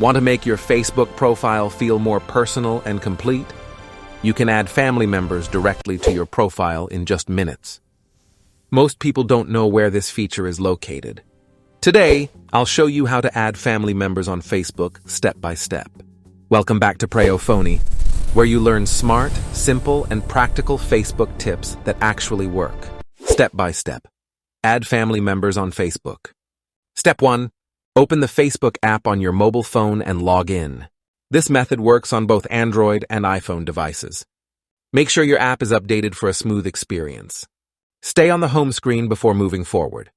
Want to make your Facebook profile feel more personal and complete? You can add family members directly to your profile in just minutes. Most people don't know where this feature is located. Today, I'll show you how to add family members on Facebook step by step. Welcome back to Preyo Phonie, where you learn smart, simple, and practical Facebook tips that actually work. Step by step. Add family members on Facebook. Step 1. Open the Facebook app on your mobile phone and log in. This method works on both Android and iPhone devices. Make sure your app is updated for a smooth experience. Stay on the home screen before moving forward.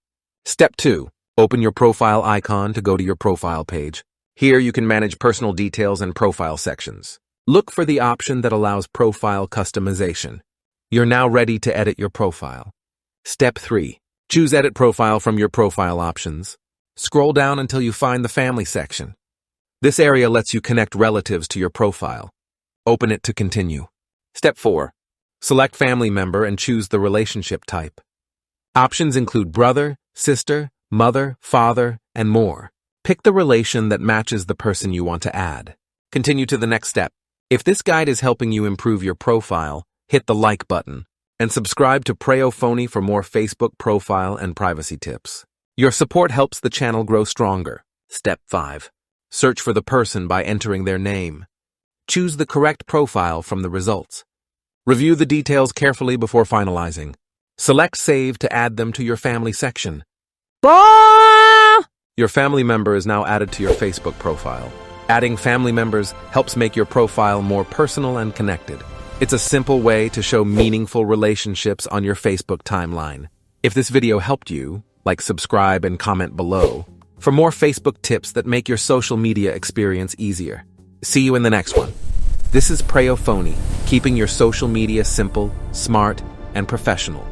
Step 2. Open your profile icon to go to your profile page. Here you can manage personal details and profile sections. Look for the option that allows profile customization. You're now ready to edit your profile. Step 3. Choose Edit Profile from your profile options. Scroll down until you find the Family section. This area lets you connect relatives to your profile. Open it to continue. Step 4. Select Family Member and choose the relationship type. Options include brother, sister, mother, father, and more. Pick the relation that matches the person you want to add. Continue to the next step. If this guide is helping you improve your profile, hit the like button and subscribe to Preyo Phonie for more Facebook profile and privacy tips. Your support helps the channel grow stronger. Step 5. Search for the person by entering their name. Choose the correct profile from the results. Review the details carefully before finalizing. Select Save to add them to your family section. Your family member is now added to your Facebook profile. Adding family members helps make your profile more personal and connected. It's a simple way to show meaningful relationships on your Facebook timeline. If this video helped you, subscribe and comment below for more Facebook tips that make your social media experience easier. See you in the next one. This is Preyo Phonie, keeping your social media simple, smart, and professional.